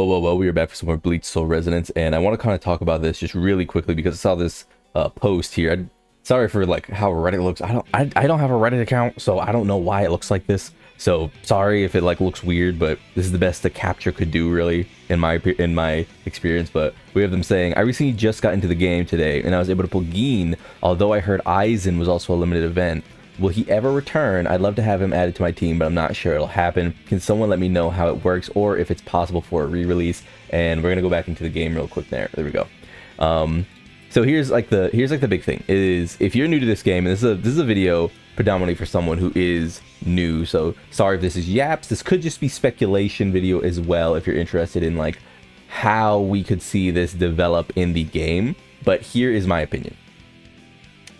Whoa, we are back for some more Bleach Soul Resonance, and I want to kind of talk about this just really quickly because I saw this post here. Sorry for like how Reddit looks. I don't have a Reddit account, so I don't know why it looks like this. So sorry if it like looks weird, but this is the best the capture could do, really, in my experience. But we have them saying, I recently just got into the game today, and I was able to pull Gin, although I heard Aizen was also a limited event. Will he ever return? I'd love to have him added to my team, but I'm not sure it'll happen. Can someone let me know how it works or if it's possible for a re-release? And we're gonna go back into the game real quick there. There we go. So here's like the big thing is, if you're new to this game, and this is a video predominantly for someone who is new. So sorry if this is yaps. This could just be speculation video as well if you're interested in like how we could see this develop in the game. But here is my opinion.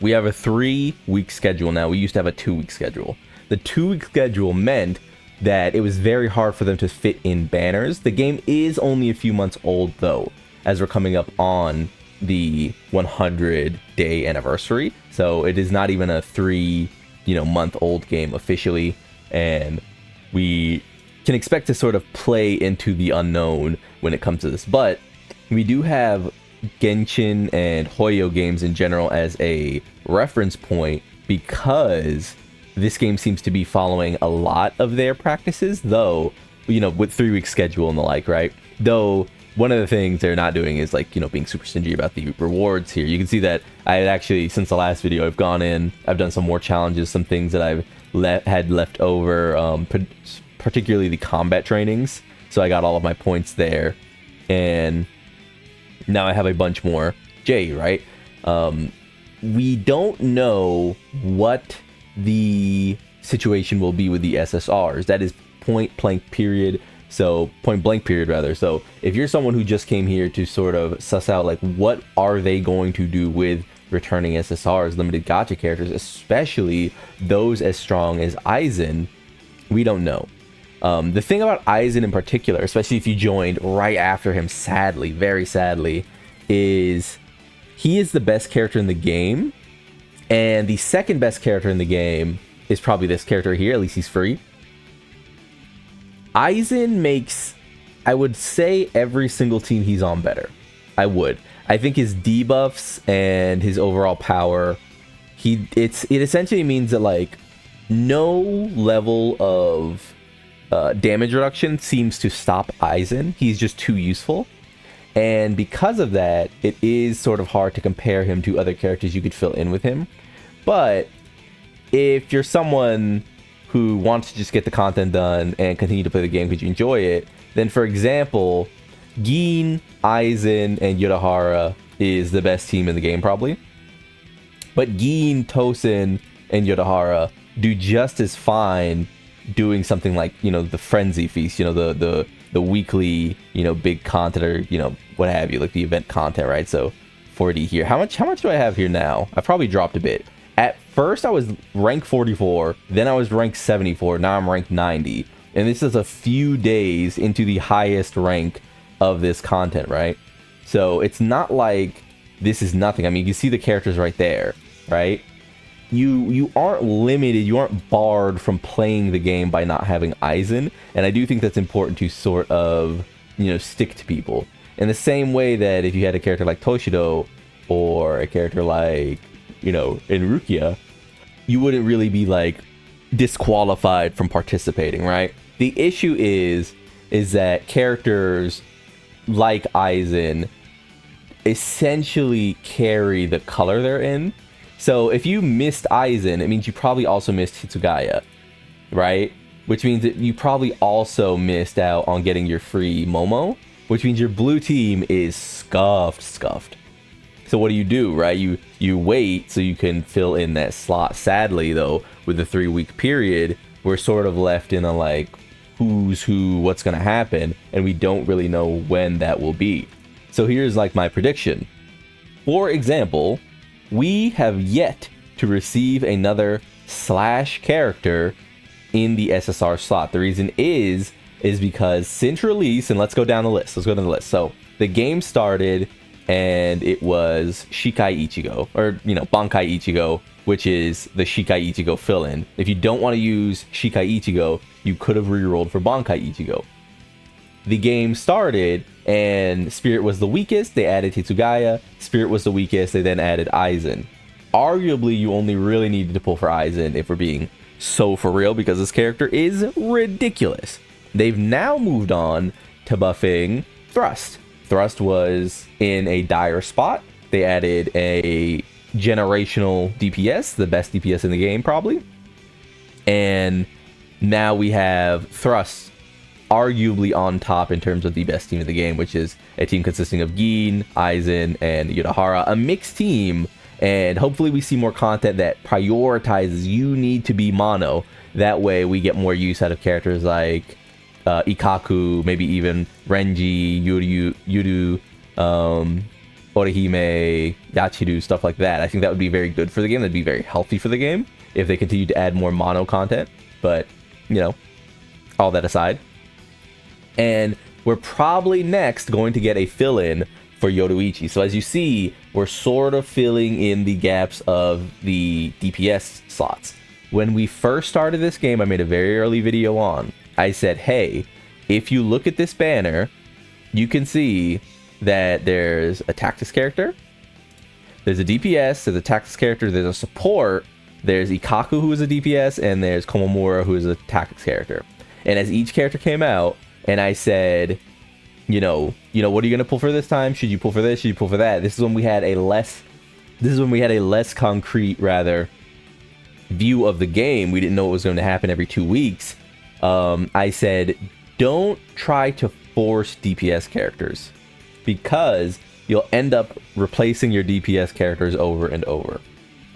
We have a 3-week schedule now. We used to have a 2-week schedule. The 2-week schedule meant that it was very hard for them to fit in banners. The game is only a few months old though, as we're coming up on the 100-day anniversary. So it is not even a 3-month-old game officially, and we can expect to sort of play into the unknown when it comes to this. But we do have Genshin and Hoyo games in general as a reference point, because this game seems to be following a lot of their practices, though, with 3-week schedule and the like, right? Though one of the things they're not doing is like, being super stingy about the rewards here. You can see that I had actually, since the last video, I've gone in, I've done some more challenges, some things that I've had left over, particularly the combat trainings. So I got all of my points there, and now I have a bunch more J, right? We don't know what the situation will be with the SSRs. That is point blank period. So So if you're someone who just came here to sort of suss out like what are they going to do with returning SSRs, limited gacha characters, especially those as strong as Aizen, we don't know. The thing about Aizen in particular, especially if you joined right after him, sadly, very sadly, is he is the best character in the game, and the second best character in the game is probably this character here. At least he's free. Aizen makes, I would say, every single team he's on better. I think his debuffs and his overall power, it essentially means that like no level of damage reduction seems to stop Aizen. He's just too useful, and because of that, it is sort of hard to compare him to other characters you could fill in with him. But if you're someone who wants to just get the content done and continue to play the game because you enjoy it, then for example, Gin, Aizen, and Yudahara is the best team in the game probably. But Gin, Tosin, and Yudahara do just as fine doing something like, the Frenzy Feast, the weekly, big content, or, what have you, like the event content, right? So 40 here. How much do I have here now? I've probably dropped a bit. At first I was rank 44, then I was rank 74, now I'm rank 90. And this is a few days into the highest rank of this content, right? So it's not like this is nothing. I mean, you see the characters right there, right? You aren't limited, you aren't barred from playing the game by not having Aizen, and I do think that's important to sort of, stick to people. In the same way that if you had a character like Toshido, or a character like, Enrukia, you wouldn't really be like disqualified from participating, right? The issue is that characters like Aizen essentially carry the color they're in. So if you missed Aizen, it means you probably also missed Hitsugaya, right? Which means that you probably also missed out on getting your free Momo, which means your blue team is scuffed. So what do, right? You wait so you can fill in that slot. Sadly, though, with the 3-week period, we're sort of left in a like, who's who, what's going to happen, and we don't really know when that will be. So here's like my prediction. For example, we have yet to receive another Slash character in the SSR slot. The reason is because since release, and let's go down the list. So the game started, and it was Shikai Ichigo, or, Bankai Ichigo, which is the Shikai Ichigo fill-in. If you don't want to use Shikai Ichigo, you could have rerolled for Bankai Ichigo. the game started and Spirit was the weakest, they added Hitsugaya. Spirit was the weakest, they then added Aizen. Arguably, you only really needed to pull for Aizen if we're being so for real, because this character is ridiculous. They've now moved on to buffing Thrust. Thrust was in a dire spot. They added a generational DPS, the best DPS in the game probably. And now we have Thrust arguably on top in terms of the best team of the game, which is a team consisting of Gin, Aizen, and Yudahara. A mixed team, and hopefully we see more content that prioritizes you need to be mono. That way we get more use out of characters like Ikaku, maybe even Renji, Yudu, Orihime, Yachiru, stuff like that. I think that would be very good for the game. That'd be very healthy for the game if they continue to add more mono content. But, you know, all that aside. And we're probably next going to get a fill-in for Yoruichi. So as you see, we're sort of filling in the gaps of the DPS slots. When we first started this game, I made a very early video on. I said, hey, if you look at this banner, you can see that there's a Tactics character, there's a DPS, there's a Tactics character, there's a support, there's Ikaku who is a DPS, and there's Komomura who is a Tactics character. And as each character came out, and I said, you know, what are you gonna pull for this time? Should you pull for this? Should you pull for that? This is when we had a less concrete view of the game. We didn't know what was going to happen every 2 weeks. I said, don't try to force DPS characters, because you'll end up replacing your DPS characters over and over,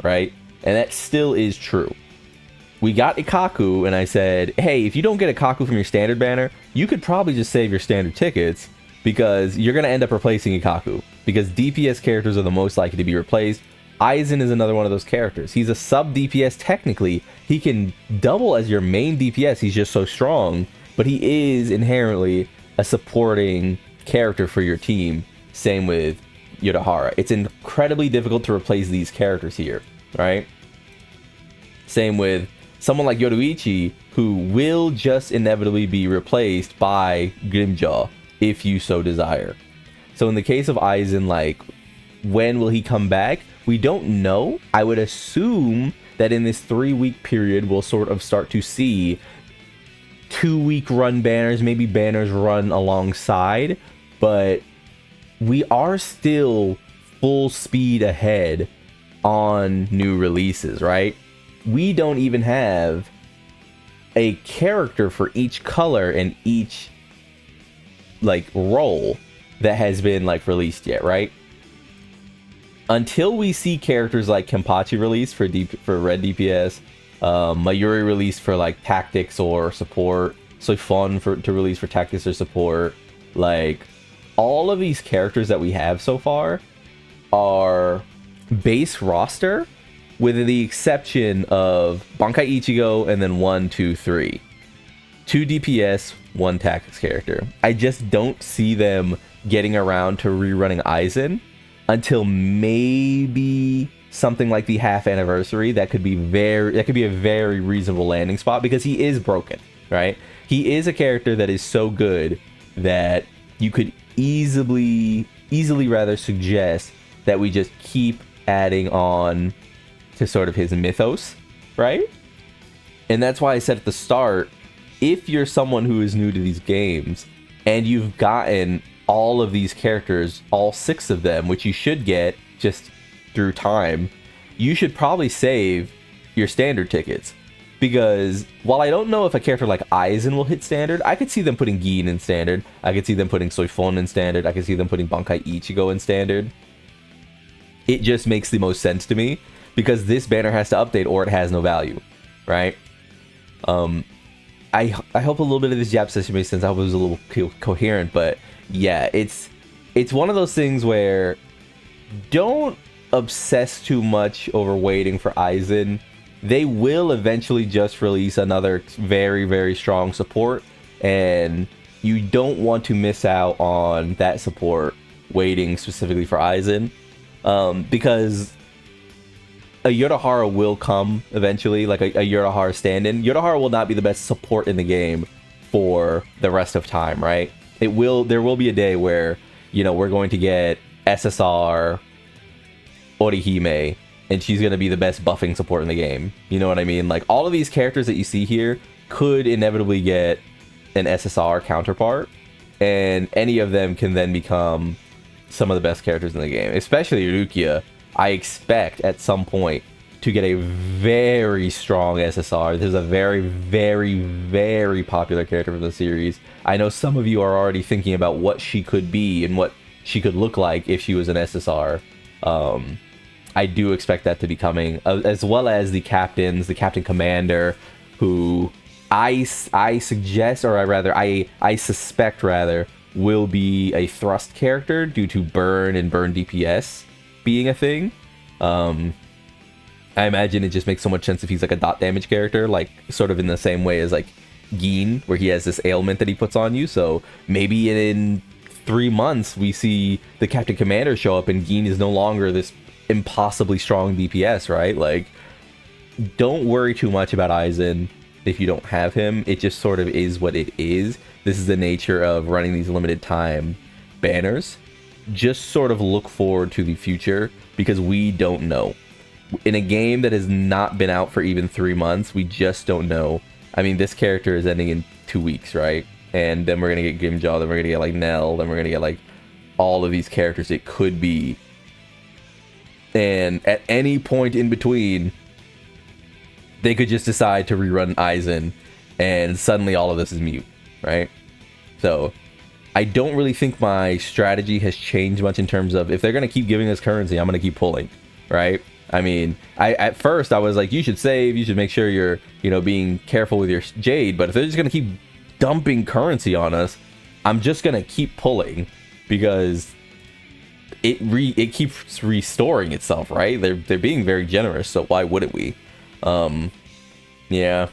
right? And that still is true. We got Ikaku, and I said, hey, if you don't get Ikaku from your standard banner, you could probably just save your standard tickets, because you're going to end up replacing Ikaku, because DPS characters are the most likely to be replaced. Aizen is another one of those characters. He's a sub DPS technically. He can double as your main DPS. He's just so strong, but he is inherently a supporting character for your team. Same with Yudahara. It's incredibly difficult to replace these characters here, right? Same with someone like Yoruichi, who will just inevitably be replaced by Grimjaw if you so desire. So in the case of Aizen, like, when will he come back? We don't know. I would assume that in this 3-week period, we'll sort of start to see 2-week run banners, maybe banners run alongside, but we are still full speed ahead on new releases, right? We don't even have a character for each color and each like role that has been like released yet, right? Until we see characters like Kenpachi released for red DPS, Mayuri released for like tactics or support, Soifon to release for tactics or support, like all of these characters that we have so far are base roster, with the exception of Bankai Ichigo and then 1, 2, 3. 2 DPS, 1 tactics character. I just don't see them getting around to rerunning Aizen until maybe something like the half anniversary. That could be a very reasonable landing spot, because he is broken, right? He is a character that is so good that you could easily rather suggest that we just keep adding on to sort of his mythos, right? And that's why I said at the start, if you're someone who is new to these games and you've gotten all of these characters, all 6 of them, which you should get just through time, you should probably save your standard tickets. Because while I don't know if a character like Aizen will hit standard, I could see them putting Gin in standard, I could see them putting Soifon in standard, I could see them putting Bankai Ichigo in standard. It just makes the most sense to me, because this banner has to update or it has no value, right? I hope a little bit of this Jap session makes sense. I hope it was a little coherent, but yeah, it's one of those things where don't obsess too much over waiting for Aizen. They will eventually just release another very strong support, and you don't want to miss out on that support waiting specifically for Aizen, because a Yudahara will come eventually, like a Yudahara stand-in. Yudahara will not be the best support in the game for the rest of time, right? There will be a day where, you know, we're going to get SSR Orihime, and she's going to be the best buffing support in the game. You know what I mean? Like, all of these characters that you see here could inevitably get an SSR counterpart, and any of them can then become some of the best characters in the game. Especially Rukia, I expect at some point to get a very strong SSR. This is a very, very, very popular character from the series. I know some of you are already thinking about what she could be and what she could look like if she was an SSR. I do expect that to be coming, as well as the captains, the captain commander, who I suggest, or I suspect rather, will be a thrust character due to burn and burn DPS being a thing. I imagine it just makes so much sense if he's like a dot damage character, like sort of in the same way as like Gin, where he has this ailment that he puts on you. So maybe in 3 months we see the captain commander show up and Gin is no longer this impossibly strong DPS, right? Like, don't worry too much about Aizen if you don't have him. It just sort of is what it is. This is the nature of running these limited time banners. Just sort of look forward to the future, because we don't know. In a game that has not been out for even 3 months, we just don't know. I mean, this character is ending in 2 weeks, right? And then we're gonna get Grimjaw, then we're gonna get like Nell, then we're gonna get like all of these characters it could be. And at any point in between, they could just decide to rerun Aizen, and suddenly all of this is mute, right? So I don't really think my strategy has changed much in terms of, if they're going to keep giving us currency, I'm going to keep pulling, right? I mean, at first I was like, you should save, you should make sure you're, you know, being careful with your Jade, but if they're just going to keep dumping currency on us, I'm just going to keep pulling, because it keeps restoring itself, right? They're being very generous, so why wouldn't we? Yeah.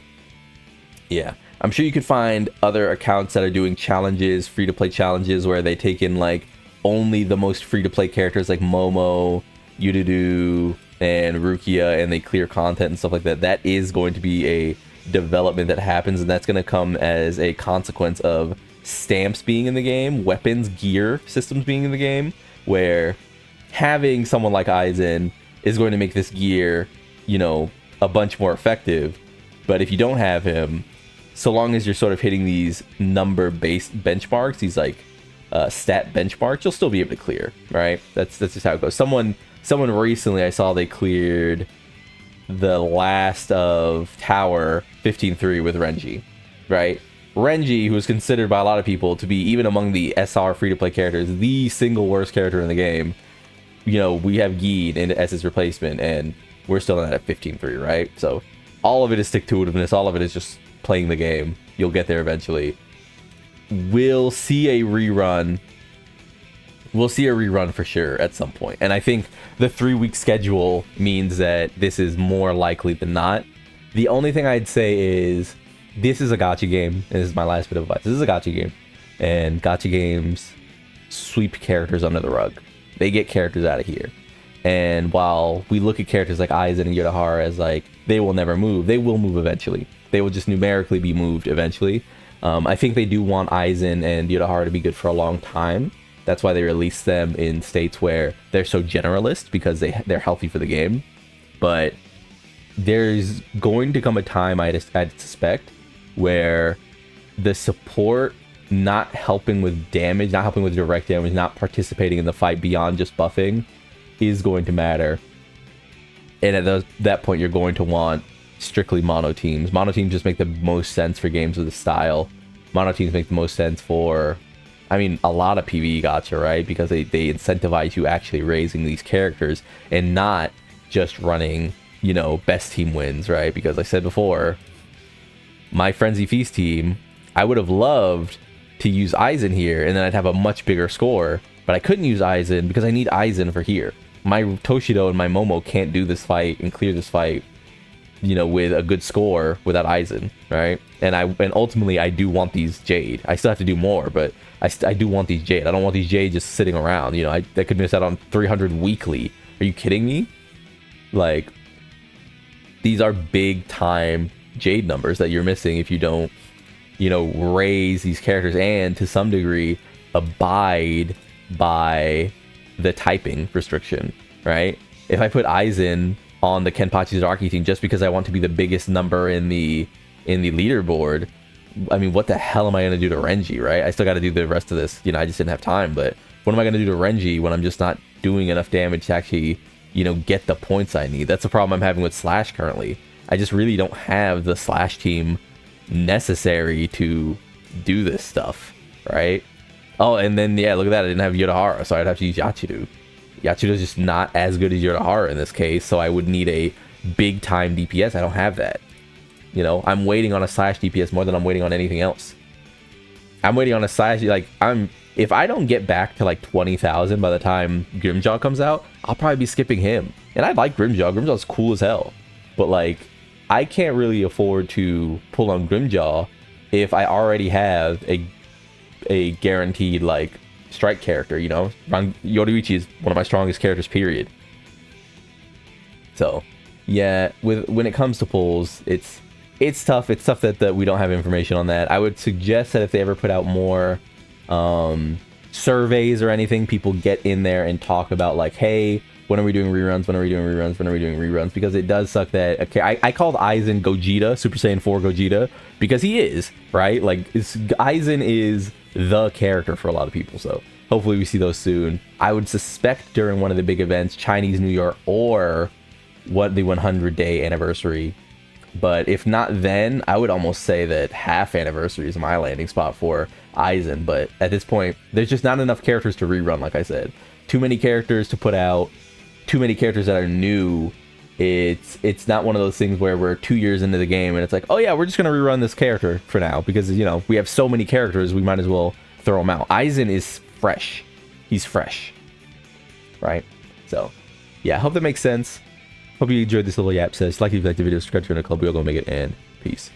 I'm sure you could find other accounts that are doing challenges, free-to-play challenges, where they take in like only the most free-to-play characters like Momo, Yududu, and Rukia, and they clear content and stuff like that. That is going to be a development that happens, and that's going to come as a consequence of stamps being in the game, weapons, gear systems being in the game, where having someone like Aizen is going to make this gear, you know, a bunch more effective. But if you don't have him, so long as you're sort of hitting these number-based benchmarks, these like stat benchmarks, you'll still be able to clear, right? That's just how it goes. Someone recently, I saw they cleared the last of Tower 15-3 with Renji, right? Renji, who is considered by a lot of people to be, even among the SR free-to-play characters, the single worst character in the game. You know, we have Gin as his replacement, and we're still not at 15-3, right? So all of it is stick-to-itiveness. All of it is just playing the game. You'll get there eventually. We'll see a rerun. We'll see a rerun for sure at some point. And I think the 3-week schedule means that this is more likely than not. The only thing I'd say is, this is a gacha game, and this is my last bit of advice. This is a gacha game, and gacha games sweep characters under the rug. They get characters out of here. And while we look at characters like Aizen and Yodahara as like, they will never move, they will move eventually. They will just numerically be moved eventually. I think they do want Aizen and Yodahara to be good for a long time. That's why they release them in states where they're so generalist, because they're healthy for the game. But there's going to come a time, I'd suspect, where the support not helping with damage, not helping with direct damage, not participating in the fight beyond just buffing is going to matter. And at that point, you're going to want strictly mono teams. Mono teams just make the most sense for games of the style. Mono teams make the most sense for, I mean, a lot of PvE gacha, right? Because they incentivize you actually raising these characters and not just running, you know, best team wins, right? Because I said before, my Frenzy Feast team, I would have loved to use Aizen here, and then I'd have a much bigger score, but I couldn't use Aizen because I need Aizen for here. My Toshido and my Momo can't do this fight and clear this fight, you know, with a good score without Aizen, right? And ultimately I do want these Jade. I still have to do more, but I do want these Jade. I don't want these Jade just sitting around, you know. I could miss out on 300 weekly. Are you kidding me? Like, these are big time Jade numbers that you're missing if you don't raise these characters and to some degree abide by the typing restriction, right? If I put Aizen on the Kenpachi Zaraki team just because I want to be the biggest number in the leaderboard, I mean, what the hell am I going to do to Renji, right? I still got to do the rest of this. I just didn't have time, but what am I going to do to Renji when I'm just not doing enough damage to actually, get the points I need? That's the problem I'm having with Slash currently. I just really don't have the Slash team necessary to do this stuff, right? Oh, and then, yeah, look at that. I didn't have Yodahara, so I'd have to use Yachiru. Yachiru's just not as good as Yodahara in this case, so I would need a big-time DPS. I don't have that. I'm waiting on a Slash DPS more than I'm waiting on anything else. I'm waiting on a Slash, if I don't get back to 20,000 by the time Grimjaw comes out, I'll probably be skipping him. And I like Grimjaw. Grimjaw's cool as hell. But I can't really afford to pull on Grimjaw if I already have a guaranteed strike character, Yoruichi is one of my strongest characters, period. So yeah, when it comes to pulls, it's tough. It's tough that we don't have information on that. I would suggest that if they ever put out more surveys or anything, people get in there and talk about hey, when are we doing reruns? When are we doing reruns? When are we doing reruns? Because it does suck that, okay, I called Aizen Gogeta, Super Saiyan 4 Gogeta, because he is, right? Aizen is the character for a lot of people, so hopefully we see those soon. I would suspect during one of the big events, Chinese New Year or the 100-day anniversary. But if not then, I would almost say that half anniversary is my landing spot for Aizen. But at this point, there's just not enough characters to rerun, like I said. Too many characters to put out, too many characters that are new. It's not one of those things where we're 2 years into the game and it's oh yeah, we're just going to rerun this character for now because, we have so many characters, we might as well throw them out. Aizen is fresh. He's fresh, right? So, yeah, I hope that makes sense. Hope you enjoyed this little yap session. Like if you liked the video, subscribe to the club. We all gonna make it, and peace.